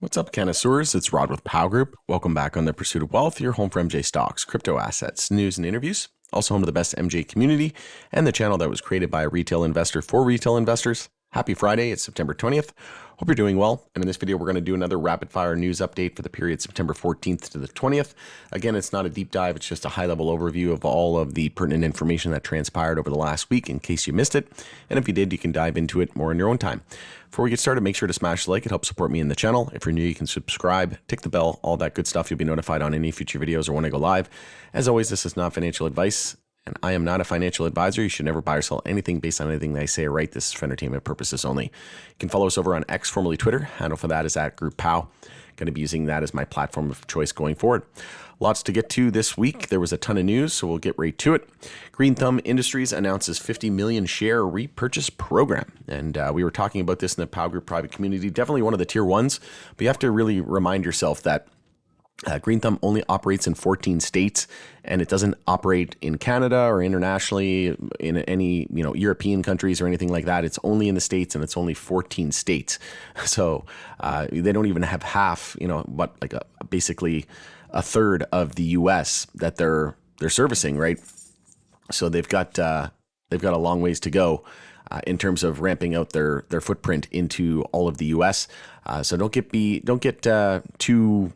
What's up, connoisseurs? It's Rod with Pow Group. Welcome back on The Pursuit of Wealth, your home for MJ stocks, crypto assets, news, and interviews. Also home to the best MJ community and the channel that was created by a retail investor for retail investors. Happy Friday. It's September 20th. Hope you're doing well. And in this video, we're going to do another rapid fire news update for the period September 14th to the 20th. Again, it's not a deep dive. It's just a high level overview of all of the pertinent information that transpired over the last week in case you missed it. And if you did, you can dive into it more in your own time. Before we get started, make sure to smash the like. It helps support me in the channel. If you're new, you can subscribe, tick the bell, all that good stuff. You'll be notified on any future videos or when I go live. As always, this is not financial advice, and I am not a financial advisor. You should never buy or sell anything based on anything that I say or write. This is for entertainment purposes only. You can follow us over on X, formerly Twitter. Handle for that is @GroupPow. Going to be using that as my platform of choice going forward. Lots to get to this week. There was a ton of news, so we'll get right to it. Green Thumb Industries announces 50 million share repurchase program. And we were talking about this in the Pow Group private community. Definitely one of the tier ones, but you have to really remind yourself that Green Thumb only operates in 14 states, and it doesn't operate in Canada or internationally in any European countries or anything like that. It's only in the States, and it's only 14 states. So they don't even have half, basically a third of the U.S. that they're servicing, right? So they've got a long ways to go in terms of ramping out their footprint into all of the U.S. So don't get too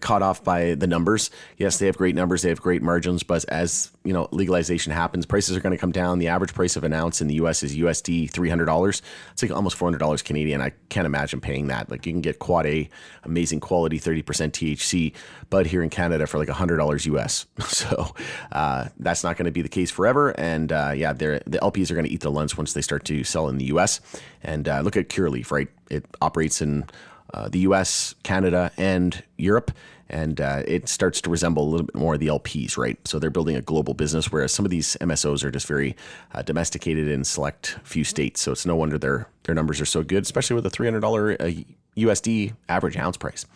caught off by the numbers. Yes, they have great numbers. They have great margins, but as legalization happens, prices are going to come down. The average price of an ounce in the US is USD $300. It's like almost $400 Canadian. I can't imagine paying that. Like you can get quad A, amazing quality, 30% THC, but here in Canada for like $100 US. So that's not going to be the case forever. And the LPs are going to eat the lunch once they start to sell in the US. And look at Curaleaf, right? It operates in the US, Canada, and Europe, and it starts to resemble a little bit more of the LPs, right? So they're building a global business, whereas some of these MSOs are just very domesticated in select few states. So it's no wonder their numbers are so good, especially with a $300 USD average ounce price.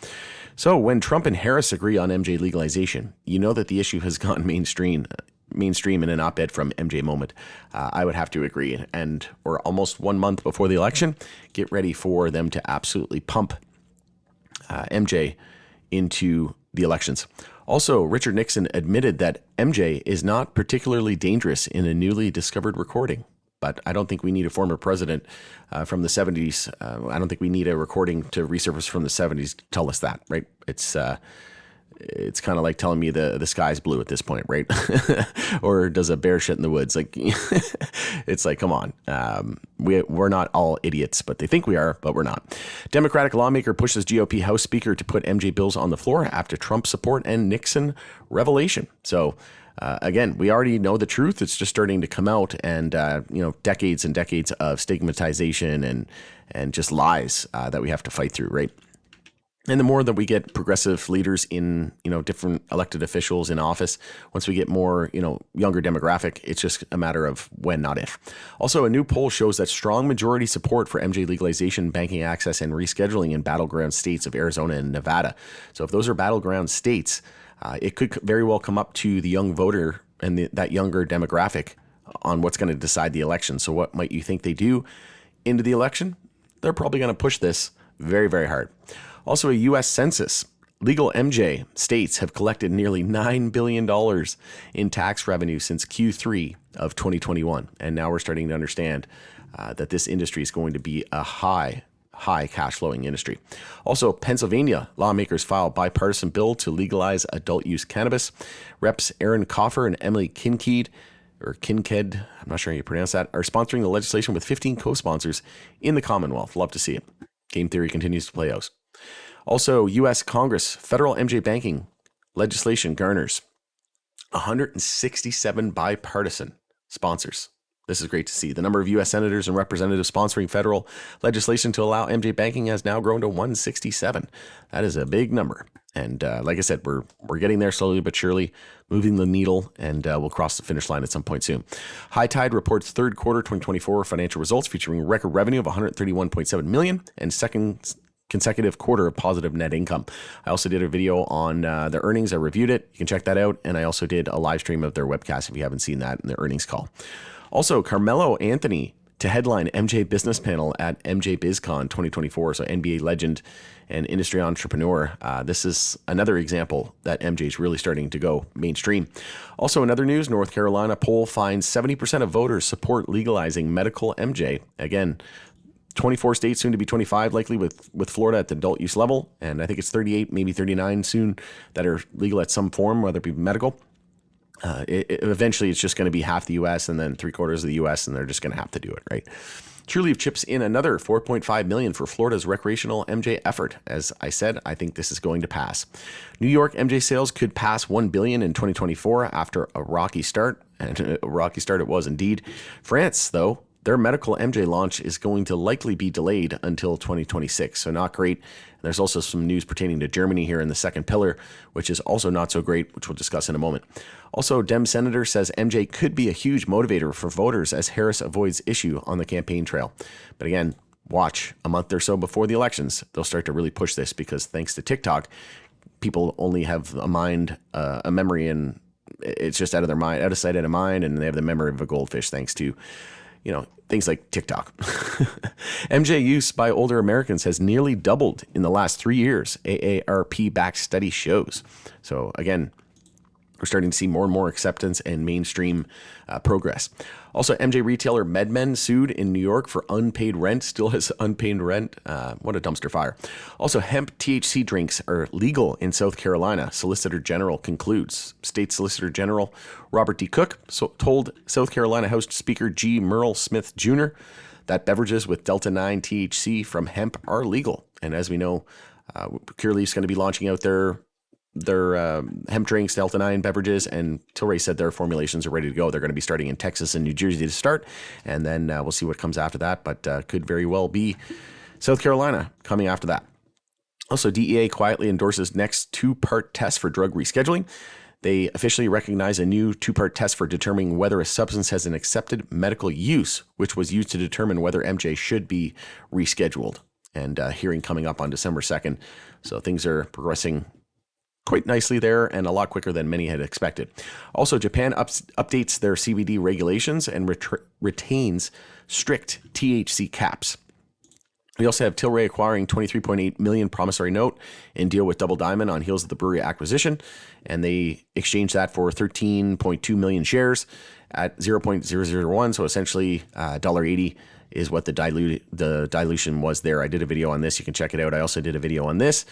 So when Trump and Harris agree on MJ legalization, you know that the issue has gone mainstream in an op-ed from MJ Moment. I would have to agree. And we're almost 1 month before the election. Get ready for them to absolutely pump MJ into the elections. Also, Richard Nixon admitted that MJ is not particularly dangerous in a newly discovered recording. But I don't think we need a former president from the 70s. I don't think we need a recording to resurface from the 70s to tell us that, right? It's kind of like telling me the sky's blue at this point, right? Or does a bear shit in the woods? Like, it's like, come on. We're not all idiots, but they think we are, but we're not. Democratic lawmaker pushes GOP House Speaker to put MJ bills on the floor after Trump support and Nixon revelation. So again, we already know the truth. It's just starting to come out, and decades and decades of stigmatization and just lies that we have to fight through, right? And the more that we get progressive leaders in, different elected officials in office, once we get more, younger demographic, it's just a matter of when, not if. Also, a new poll shows that strong majority support for MJ legalization, banking access, and rescheduling in battleground states of Arizona and Nevada. So if those are battleground states, it could very well come up to the young voter and that younger demographic on what's going to decide the election. So what might you think they do into the election? They're probably going to push this very, very hard. Also, a U.S. census. Legal MJ states have collected nearly $9 billion in tax revenue since Q3 of 2021. And now we're starting to understand that this industry is going to be a high cash flowing industry. Also, Pennsylvania lawmakers filed bipartisan bill to legalize adult use cannabis. Reps Aaron Coffer and Emily Kinkead, I'm not sure how you pronounce that, are sponsoring the legislation with 15 co-sponsors in the Commonwealth. Love to see it. Game theory continues to play out. Also, U.S. Congress federal MJ banking legislation garners 167 bipartisan sponsors. This is great to see. The number of U.S. senators and representatives sponsoring federal legislation to allow MJ banking has now grown to 167. That is a big number. And like I said, we're getting there slowly but surely, moving the needle, and we'll cross the finish line at some point soon. High Tide reports third quarter 2024 financial results featuring record revenue of $131.7 million and second consecutive quarter of positive net income. I also did a video on their earnings. I reviewed it. You can check that out. And I also did a live stream of their webcast if you haven't seen that in their earnings call. Also, Carmelo Anthony to headline MJ Business Panel at MJ BizCon 2024. So NBA legend and industry entrepreneur. This is another example that MJ is really starting to go mainstream. Also, in other news, North Carolina poll finds 70% of voters support legalizing medical MJ. Again, 24 states, soon to be 25, likely with Florida at the adult use level. And I think it's 38, maybe 39 soon that are legal at some form, whether it be medical. Eventually, it's just going to be half the U.S. and then 3/4 of the U.S. and they're just going to have to do it, right? Trulieve chips in another $4.5 million for Florida's recreational MJ effort. As I said, I think this is going to pass. New York MJ sales could pass $1 billion in 2024 after a rocky start, and a rocky start it was indeed. France, though, their medical MJ launch is going to likely be delayed until 2026, so not great. There's also some news pertaining to Germany here in the second pillar, which is also not so great, which we'll discuss in a moment. Also, Dem Senator says MJ could be a huge motivator for voters as Harris avoids issue on the campaign trail. But again, watch a month or so before the elections. They'll start to really push this because thanks to TikTok, people only have a memory, and it's just out of their mind, out of sight, out of mind, and they have the memory of a goldfish thanks to things like TikTok. MJ use by older Americans has nearly doubled in the last 3 years, AARP-backed study shows. So again, we're starting to see more and more acceptance and mainstream progress. Also, MJ retailer MedMen sued in New York for unpaid rent, still has unpaid rent. What a dumpster fire. Also, hemp THC drinks are legal in South Carolina, Solicitor General concludes. State Solicitor General Robert D. Cook told South Carolina House Speaker G. Merle Smith Jr. that beverages with Delta-9 THC from hemp are legal. And as we know, Curaleaf is going to be launching out their hemp drinks, Delta-9 beverages, and Tilray said their formulations are ready to go. They're going to be starting in Texas and New Jersey to start, and then we'll see what comes after that, but could very well be South Carolina coming after that. Also, DEA quietly endorses next two-part test for drug rescheduling. They officially recognize a new two-part test for determining whether a substance has an accepted medical use, which was used to determine whether MJ should be rescheduled. And hearing coming up on December 2nd. So things are progressing quite nicely there and a lot quicker than many had expected. Also, Japan updates their CBD regulations and retains strict THC caps. We also have Tilray acquiring $23.8 million promissory note in deal with Double Diamond on heels of the brewery acquisition, and they exchanged that for 13.2 million shares at 0.001, so essentially $1.80 is what the dilution was there. I did a video on this. You can check it out. I also did a video on this.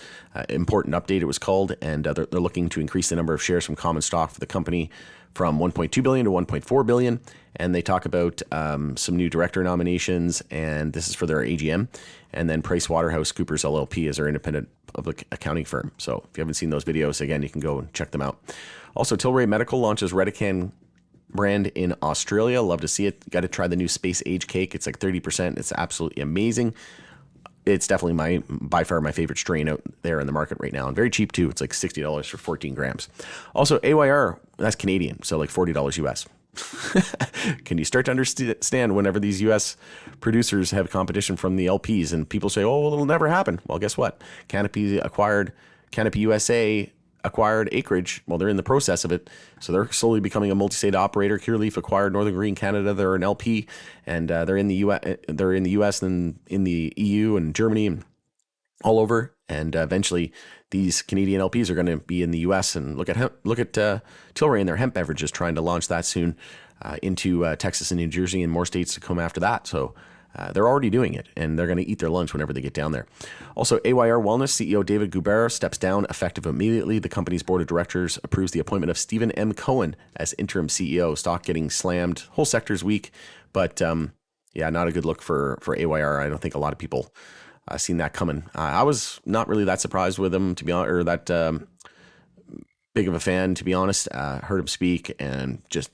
Important update, it was called, and they're looking to increase the number of shares from common stock for the company from 1.2 billion to 1.4 billion. And they talk about some new director nominations, and this is for their AGM. And then PricewaterhouseCoopers LLP is their independent public accounting firm. So if you haven't seen those videos, again, you can go and check them out. Also, Tilray Medical launches Redecan brand in Australia. Love to see it. Got to try the new Space Age cake. It's like 30%. It's absolutely amazing. It's definitely by far my favorite strain out there in the market right now, and very cheap too. It's like $60 for 14 grams. Also, AYR, that's Canadian, so like $40 US. Can you start to understand whenever these US producers have competition from the LPs and people say, oh, well, it'll never happen. Well, guess what? Canopy USA acquired acreage. Well, they're in the process of it. So they're slowly becoming a multi-state operator. Curaleaf acquired Northern Green Canada. They're an LP, and they're in the US and in the EU and Germany and all over. And eventually these Canadian LPs are going to be in the US, and look at Tilray and their hemp beverages trying to launch that soon into Texas and New Jersey and more states to come after that. So they're already doing it, and they're going to eat their lunch whenever they get down there. Also, AYR Wellness CEO David Gubar steps down effective immediately. The company's board of directors approves the appointment of Stephen M. Cohen as interim CEO. Stock getting slammed. Whole sector's weak, but not a good look for AYR. I don't think a lot of people seen that coming. I was not really that surprised with him, to be honest, or that big of a fan, to be honest. Heard him speak and just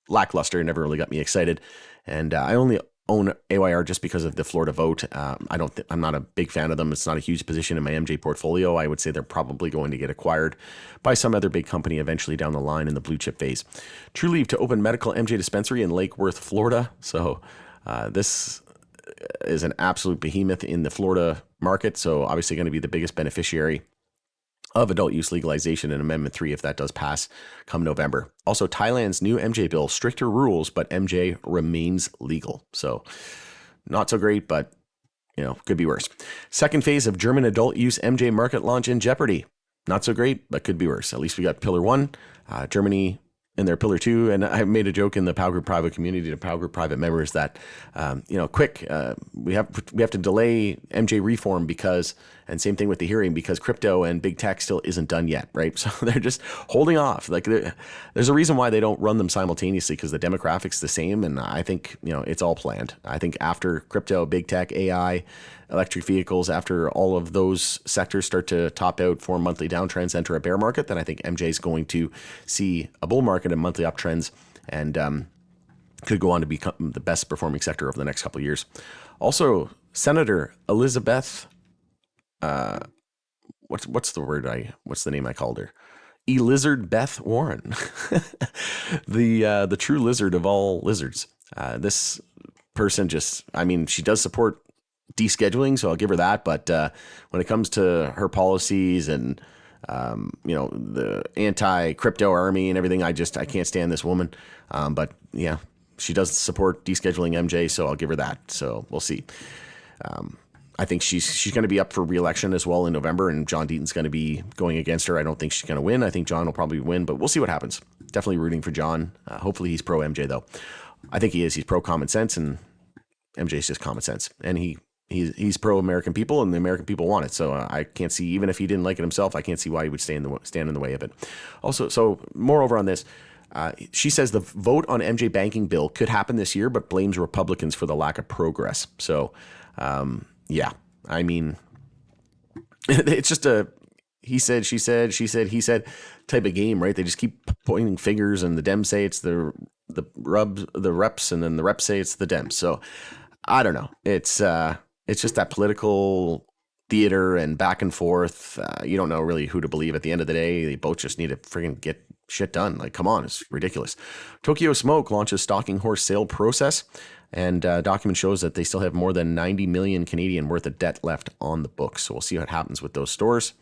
lackluster. Never really got me excited. And I only own AYR just because of the Florida vote. I'm not a big fan of them. It's not a huge position in my MJ portfolio. I would say they're probably going to get acquired by some other big company eventually down the line in the blue chip phase. Trulieve to open medical MJ dispensary in Lake Worth, Florida. So this is an absolute behemoth in the Florida market. So obviously going to be the biggest beneficiary of adult use legalization in Amendment 3 if that does pass come November. Also, Thailand's new MJ bill, stricter rules, but MJ remains legal. So not so great, but could be worse. Second phase of German adult use MJ market launch in jeopardy. Not so great, but could be worse. At least we got Pillar 1, Germany in their Pillar 2. And I made a joke in the Pow Group private community to Pow Group private members that, we have to delay MJ reform because, and same thing with the hearing, because crypto and big tech still isn't done yet, right? So they're just holding off. Like there's a reason why they don't run them simultaneously, because the demographic's the same. And I think, it's all planned. I think after crypto, big tech, AI, electric vehicles, after all of those sectors start to top out for monthly downtrends, enter a bear market, then I think MJ is going to see a bull market and monthly uptrends, and could go on to become the best performing sector over the next couple of years. Also, Senator Elizabeth, what's the name I called her? Elizard Beth Warren, the true lizard of all lizards. This person she does support descheduling, so I'll give her that. But when it comes to her policies and the anti-crypto army and everything, I can't stand this woman. But yeah, she does support descheduling MJ, so I'll give her that. So we'll see. I think she's going to be up for re-election as well in November, and John Deaton's going to be going against her. I don't think she's going to win. I think John will probably win, but we'll see what happens. Definitely rooting for John. Hopefully he's pro MJ though. I think he is. He's pro common sense, and MJ's just common sense, and he's pro American people, and the American people want it. So I can't see, even if he didn't like it himself, I can't see why he would stand in the way of it. Also, so moreover on this, she says the vote on MJ banking bill could happen this year, but blames Republicans for the lack of progress. So, yeah, I mean, it's just a he said, she said, she said, he said type of game, right? They just keep pointing fingers, and the Dems say it's the reps, and then the reps say it's the Dems. So I don't know. It's just that political theater and back and forth. You don't know really who to believe at the end of the day. They both just need to friggin' get shit done. Like, come on, it's ridiculous. Tokyo Smoke launches stalking horse sale process, and document shows that they still have more than 90 million Canadian worth of debt left on the books. So we'll see what happens with those stores.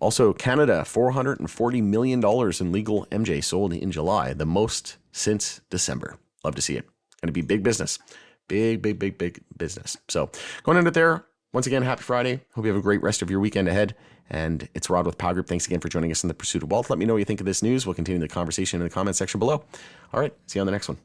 Also, Canada, $440 million in legal MJ sold in July, the most since December. Love to see it. Going to be big business. Big business. So going into there, once again, happy Friday. Hope you have a great rest of your weekend ahead. And it's Rod with Pow Group. Thanks again for joining us in the Pursuit of Wealth. Let me know what you think of this news. We'll continue the conversation in the comment section below. All right, see you on the next one.